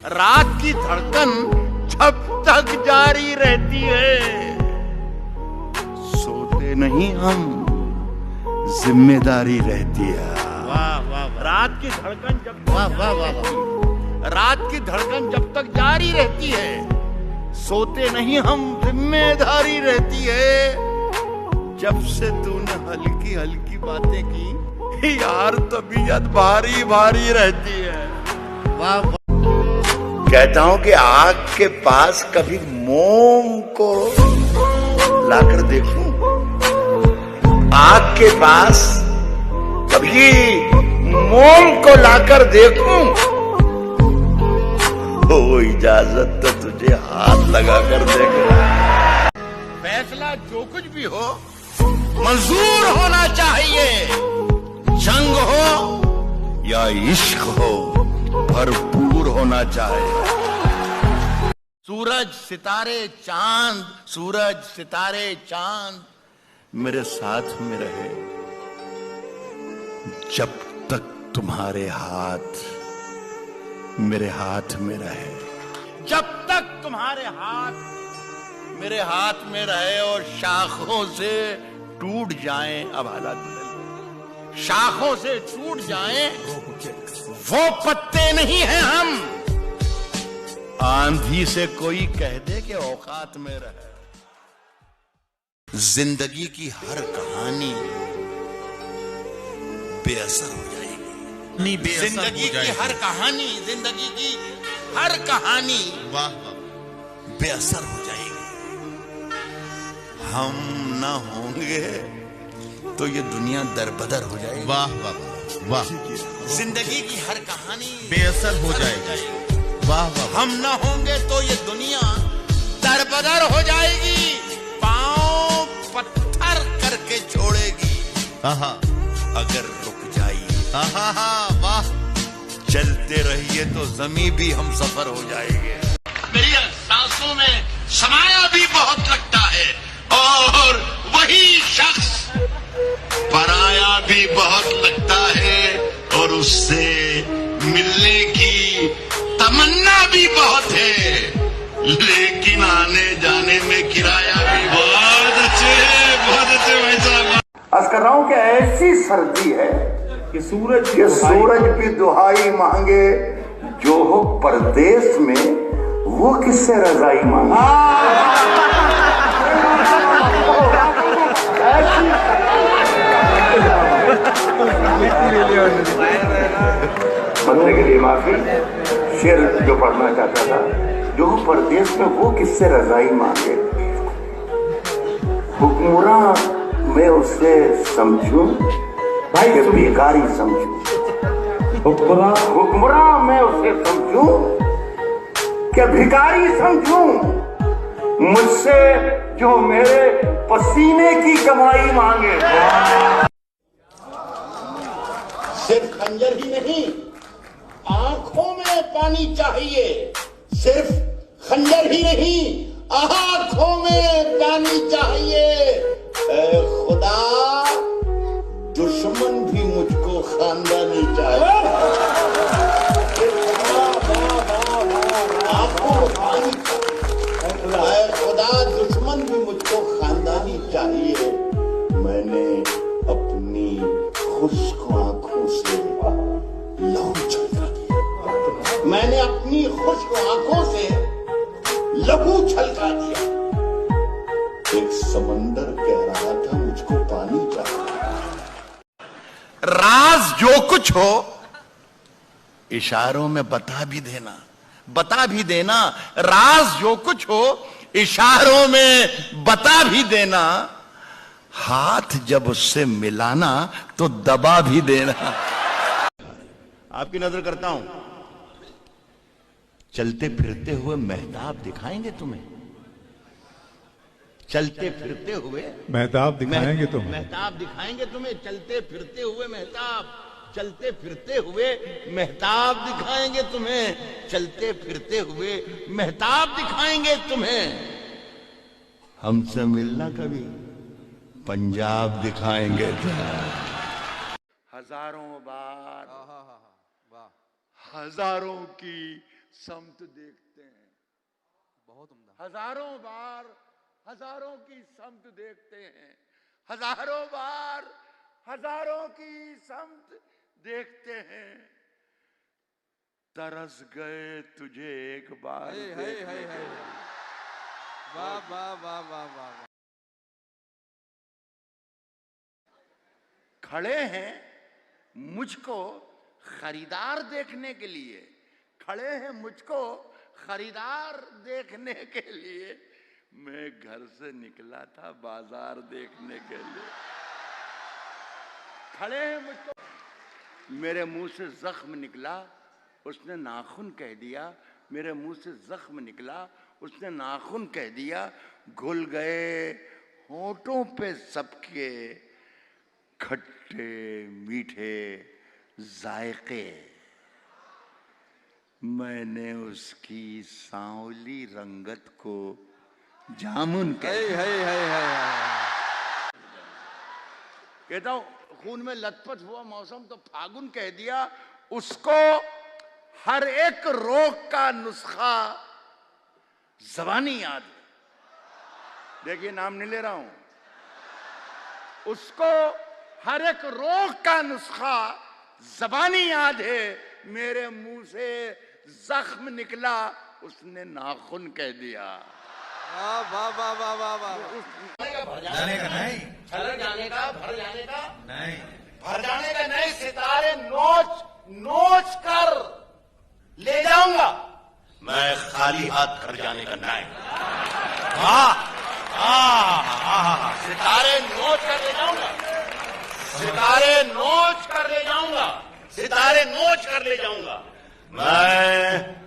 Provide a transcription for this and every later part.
रात की धड़कन जब तक जारी रहती है, सोते नहीं हम, जिम्मेदारी रहती है। वाह वाह रात की धड़कन जब वाह वाह वाह रात की धड़कन जब तक जारी रहती है, सोते नहीं हम, जिम्मेदारी रहती है। जब से तूने हल्की हल्की बातें की यार, तबीयत भारी भारी रहती है। वाह वाह। कहता हूं कि आग के पास कभी मोम को लाकर देखूं, आग के पास कभी मोम को लाकर देखूं, हो इजाजत तो तुझे हाथ लगाकर देखना। फैसला जो कुछ भी हो मंजूर होना चाहिए, जंग हो या इश्क हो भरपूर होना चाहिए। सूरज सितारे चांद, सूरज सितारे चांद मेरे साथ में रहे, जब तक तुम्हारे हाथ मेरे हाथ में रहे, जब तक तुम्हारे हाथ मेरे हाथ में रहे। और शाखों से टूट जाएं, अब हालात बदल, शाखों से छूट जाएं वो पत्ते नहीं हैं हम, आंधी से कोई कह दे कि औकात में रहे। जिंदगी की हर कहानी बेअसर हो जाएगी, जिंदगी की हर कहानी, जिंदगी की हर कहानी वाह बेअसर हो जाएगी। हम ना होंगे तो ये दुनिया दरबदर हो जाएगी। वाह वाह वाह। जिंदगी की हर कहानी बेअसर हो जाएगी। वाह वाह। हम ना होंगे तो ये दुनिया दरबदर हो जाएगी, पांव पत्थर करके छोड़ेगी आहा अगर रुक जाइए। आहा वाह। चलते रहिए तो जमीन भी हम सफर हो जाएंगे। मेरी सांसों में समाया भी बहुत लगता है, और वही शख्स पराया भी बहुत लगता है, और उससे मिलने की तमन्ना भी बहुत है, लेकिन आने जाने में किराया भी बहुत अच्छे भाई साहब। अर्ज कर रहा हूं कि ऐसी सर्दी है कि सूरज की दुहाई मांगे, जो हो परदेश में वो किससे रजाई मांगे। बनने के लिए माफी, शेर जो पढ़ना चाहता था, जो हो परदेश में वो किससे रजाई मांगे। हुक्मरान मैं उसे समझूं भाई कि भिखारी समझूं, हुक्मरान मैं उसे समझूं कि भिखारी समझूं, मुझसे जो मेरे पसीने की कमाई मांगे। सिर्फ खंजर ही नहीं, आंखों में पानी चाहिए, सिर्फ खंजर ही नहीं, आंखों में पानी चाहिए। ऐ खुदा, दुश्मन भी मुझको खानदानी चाहिए। आंखों में पानी चाहिए। ऐ खुदा, दुश्मन भी मुझको खानदानी चाहिए। मैंने अपनी खुश्क आंखों से लहू छलका दिया, मैंने अपनी खुश्क आंखों से लहू छलका दिया। एक समंदर कह रहा था मुझको पानी चाहिए। राज जो कुछ हो इशारों में बता भी देना, बता भी देना। राज जो कुछ हो इशारों में बता भी देना, हाथ जब उससे मिलाना तो दबा भी देना। आपकी नजर करता हूं, चलते फिरते हुए मेहताब दिखाएंगे तुम्हें, चलते फिरते हुए मेहताब दिखाएंगे तुम्हें, मेहताब दिखाएंगे तुम्हें, चलते फिरते हुए मेहताब, चलते फिरते हुए मेहताब दिखाएंगे तुम्हें, चलते फिरते हुए मेहताब दिखाएंगे तुम्हें। हमसे मिलना कभी पंजाब दिखाएंगे तुम्हें। हजारों बार हजारों की समत देखते हैं, बहुत उम्दा। हजारों बार हजारों की समत देखते हैं, हजारों बार हजारों की समत देखते हैं। तरस गए तुझे एक बार देखने के लिए। वाह वाह वाह वाह वाह। खड़े हैं मुझको खरीदार देखने के लिए, खड़े हैं मुझको खरीदार देखने के लिए। मैं घर से निकला था बाजार देखने के लिए। खड़े हैं मुझको, मेरे मुंह से जख्म निकला, उसने नाखून कह दिया। मेरे मुंह से जख्म निकला, उसने नाखून कह दिया। घुल गए होठों पे सबके खट्टे मीठे जायके। मैंने उसकी सांवली रंगत को जामुन कहता हूं। खून में लथपथ हुआ मौसम तो फागुन कह दिया। उसको हर एक रोग का नुस्खा ज़बानी याद है। देखिए नाम नहीं ले रहा हूं। उसको हर एक रोग का नुस्खा ज़बानी याद है। मेरे मुंह से जख्म निकला, उसने नाखून कह दिया। वाह वाह वाह वाह वाह वाह। जाने का नहीं, छलक जाने का, भर जाने का नहीं, भर जाने का नहीं। सितारे नोच नोच कर ले जाऊंगा, मैं खाली हाथ घर जाने का नहीं। सितारे नोच कर ले जाऊंगा, सितारे नोच कर ले जाऊंगा, सितारे नोच कर ले जाऊंगा। मैं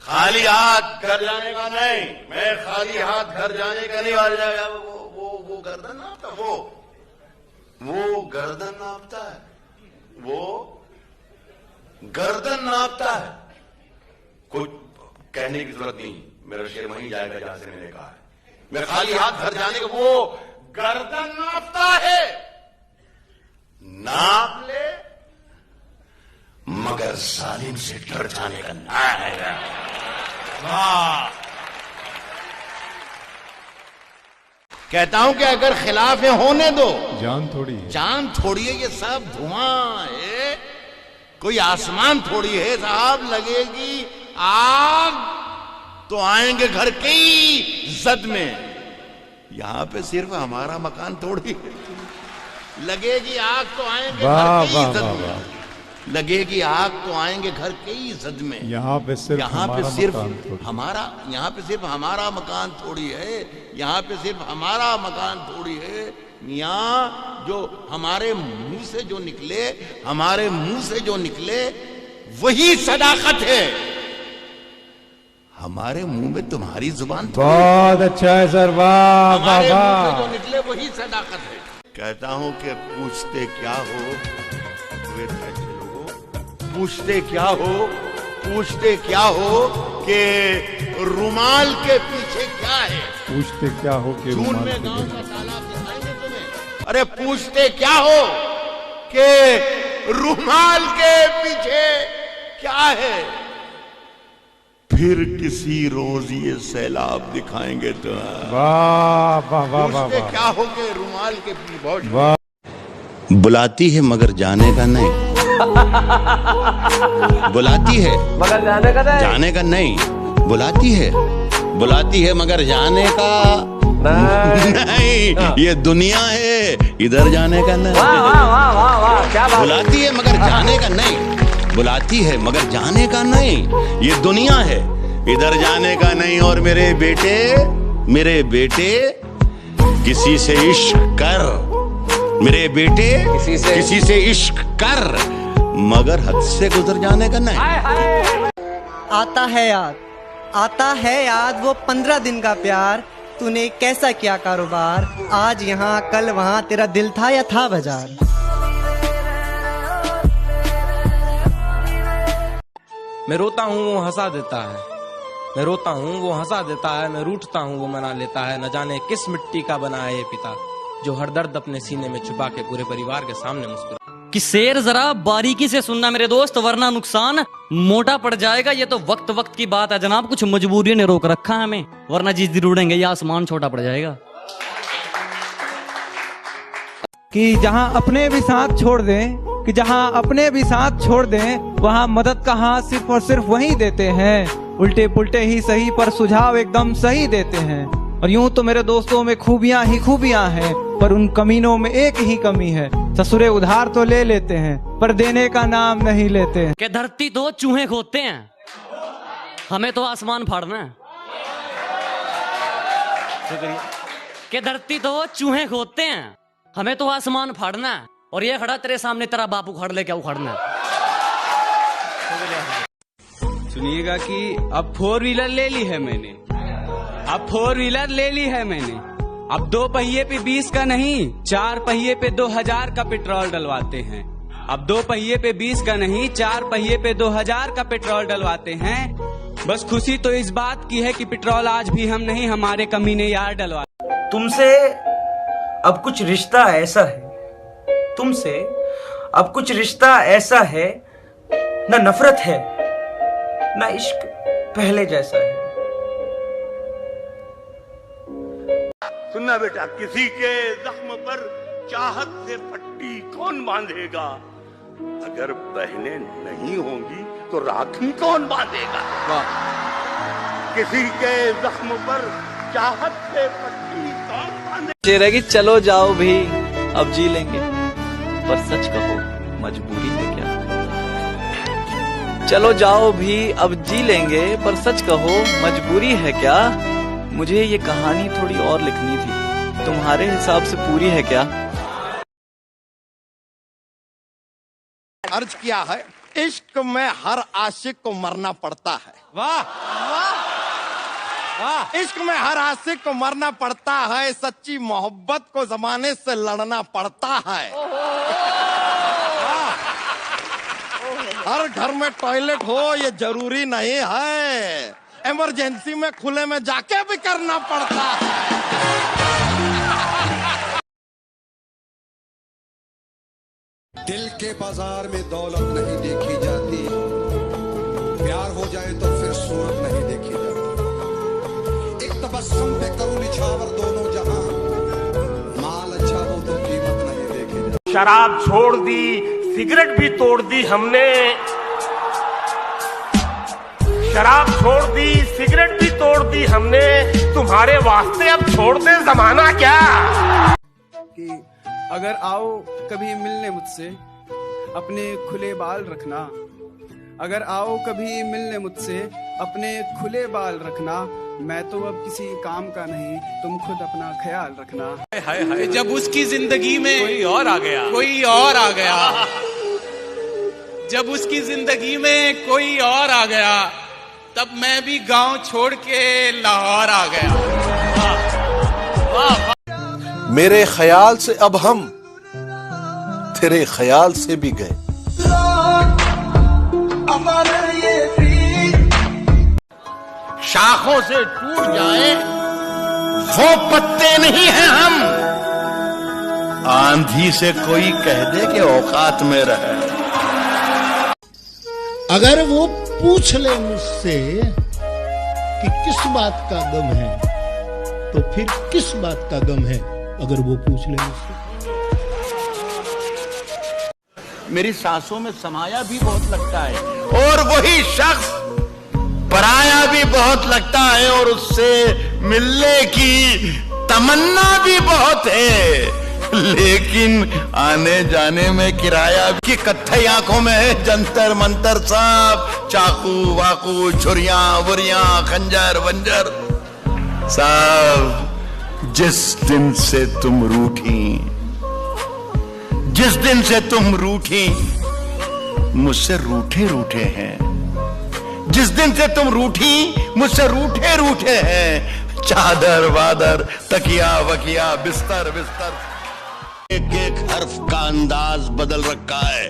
खाली हाथ घर जाने का नहीं, मैं खाली हाथ घर जाने का नहीं। वाल जाएगा वो गर्दन नापता, वो गर्दन नापता है, वो गर्दन नापता है। कुछ कहने की जरूरत नहीं, मेरा शेर वहीं जाएगा जहां से मैंने कहा है। मैं खाली हाथ घर जाने का, वो गर्दन नापता है। नाप ले मगर जालिम से डर जाने का ना है। कहता हूं कि अगर खिलाफे होने दो, जान थोड़ी है, जान थोड़ी है। ये सब धुआं है, कोई आसमान थोड़ी है साहब। लगेगी आग तो आएंगे घर की जद में। यहां पे सिर्फ हमारा मकान थोड़ी है। लगेगी आग तो आएंगे घर की जद में। लगेगी आग तो आएंगे घर की जद में। यहाँ पे सिर्फ हमारा, यहाँ पे सिर्फ हमारा मकान थोड़ी है। यहाँ पे सिर्फ हमारा मकान थोड़ी है। मियाँ जो हमारे मुंह से जो निकले, हमारे मुंह से जो निकले वही सदाकत है। हमारे मुंह में तुम्हारी जुबान बहुत अच्छा है सर, वाह वाह हमारे मुंह से वाह। जो निकले वही सदाकत है। कहता हूं कि पूछते क्या हो वे फैसले लोगों, पूछते क्या हो, पूछते क्या हो कि रुमाल के पीछे क्या है। पूछते क्या हो कि जून रुमाल में के गांव पीछे- का तालाब दिखाएंगे तुम्हें। अरे पूछते क्या हो कि रुमाल के पीछे क्या है। फिर किसी रोज ये सैलाब दिखाएंगे तो। वाह वाह वाह वाह पूछते वाह क्या हो कि रुमाल के पीछे। वाह। बुलाती है मगर जाने का नहीं। बुलाती है मगर जाने का नहीं। बुलाती है मगर जाने का नहीं। ये दुनिया है, इधर जाने का नहीं। वाह वाह वाह वाह वाह, क्या बात। बुलाती है मगर जाने का नहीं। बुलाती है मगर जाने का नहीं। ये दुनिया है, इधर जाने का नहीं। और मेरे बेटे किसी से इश्क कर, मेरे बेटे किसी से इश्क कर, मगर हद से गुजर जाने का नहीं। आता है याद वो 15 दिन का प्यार। तूने कैसा किया कारोबार, आज यहाँ कल वहाँ, तेरा दिल था या था बाजार। मैं रोता हूँ वो हंसा देता है, मैं रोता हूँ वो हंसा देता है, मैं रूठता हूँ वो मना लेता है। न जाने किस मिट्टी का बना है ये पिता, जो हर दर्द अपने सीने में छुपा के पूरे परिवार के सामने मुस्कुरा। कि शेर जरा बारीकी से सुनना मेरे दोस्त, वरना नुकसान मोटा पड़ जाएगा। ये तो वक्त वक्त की बात है जनाब, कुछ मजबूरी ने रोक रखा है हमें, वरना जिस दिन उड़ेंगे ये आसमान छोटा पड़ जाएगा। कि जहां अपने भी साथ छोड़ दें, कि जहां अपने भी साथ छोड़ दें, वहां मदद का हाथ सिर्फ और सिर्फ वही देते हैं। उल्टे पुल्टे ही सही पर सुझाव एकदम सही देते हैं। और यूं तो मेरे दोस्तों में खूबियां ही खूबियां हैं, पर उन कमीनों में एक ही कमी है, ससुरे उधार तो ले लेते हैं पर देने का नाम नहीं लेते हैं। कि धरती तो चूहे खोदते हैं, हमें तो आसमान फाड़ना है। कि धरती तो चूहे खोदते हैं, हमें तो आसमान फाड़ना है। और ये खड़ा तेरे सामने तेरा बाप उखाड़ ले, क्या उखाड़ना है? सुनिएगा कि अब 4 व्हीलर ले ली है मैंने, अब 4 व्हीलर ले ली है मैंने। अब 2 पहिए पे 20 का नहीं, 4 पहिए पे 2000 का पेट्रोल डलवाते हैं। अब 2 पहिए पे 20 का नहीं, 4 पहिए पे 2000 का पेट्रोल डलवाते हैं। बस खुशी तो इस बात की है कि पेट्रोल आज भी हम नहीं, हमारे कमीने यार डलवाते। तुमसे अब कुछ रिश्ता ऐसा है, तुमसे अब कुछ रिश्ता ऐसा है, न नफरत है न इश्क पहले जैसा है। सुनना बेटा, किसी के जख्म पर चाहत से पट्टी कौन बांधेगा? अगर बहनें नहीं होंगी तो राखी कौन बांधेगा? किसी के जख्म पर चाहत से पट्टी कौन बांधेगा? रहेगी चलो जाओ भी अब जी लेंगे, पर सच कहो मजबूरी है क्या? चलो जाओ भी अब जी लेंगे, पर सच कहो मजबूरी है क्या? मुझे ये कहानी थोड़ी और लिखनी थी, तुम्हारे हिसाब से पूरी है क्या? अर्ज किया है, इश्क में हर आशिक को मरना पड़ता है। वाह वाह, इश्क में हर आशिक को मरना पड़ता है, सच्ची मोहब्बत को जमाने से लड़ना पड़ता है। हर घर में टॉयलेट हो ये जरूरी नहीं है, इमरजेंसी में खुले में जाके भी करना पड़ता है। दिल के बाजार में दौलत नहीं देखी जाती, प्यार हो जाए तो फिर सूरत नहीं देखी जाती। एक तबस्सुम पे करूं निछावर दोनों जहां, माल अच्छा हो तो कीमत नहीं देखी जाती। शराब छोड़ दी, सिगरेट भी तोड़ दी हमने, शराब छोड़ दी, सिगरेट भी तोड़ दी हमने, तुम्हारे वास्ते अब छोड़ दे जमाना क्या? कि अगर आओ कभी मिलने मुझसे, अपने खुले बाल रखना। अगर आओ कभी मिलने मुझसे, अपने खुले बाल रखना। मैं तो अब किसी काम का नहीं, तुम खुद अपना ख्याल रखना। हाय हाय, जब उसकी जिंदगी में कोई और आ गया, कोई और आ गया, जब उसकी जिंदगी में कोई और आ गया, तब मैं भी गांव छोड़ के लाहौर आ गया। मेरे ख्याल से अब हम तेरे ख्याल से भी गए। शाखों से टूट जाए वो पत्ते नहीं हैं हम, आंधी से कोई कह दे कि औकात में रहे। अगर वो पूछ ले मुझसे कि किस बात का गम है, तो फिर किस बात का गम है? अगर वो पूछ ले मुझसे। मेरी सांसों में समाया भी बहुत लगता है, और वही शख्स पराया भी बहुत लगता है, और उससे मिलने की तमन्ना भी बहुत है, लेकिन आने जाने में किराया की कत्थई आंखों में है जंतर मंतर सब, चाकू वाकू छुरियां वुरियां खंजर वंजर सब। जिस दिन से तुम रूठी, जिस दिन से तुम रूठी, मुझसे रूठे रूठे हैं। जिस दिन से तुम रूठी, मुझसे रूठे रूठे हैं। चादर वादर तकिया वकिया बिस्तर बिस्तर, एक एक हर्फ का अंदाज बदल रखा है।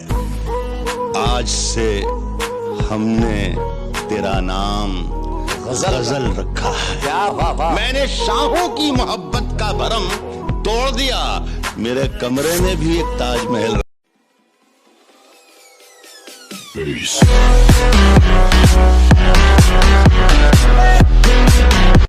आज से हमने तेरा नाम गजल रखा है। मैंने शाहों की मोहब्बत का भरम तोड़ दिया, मेरे कमरे में भी एक ताजमहल। bass.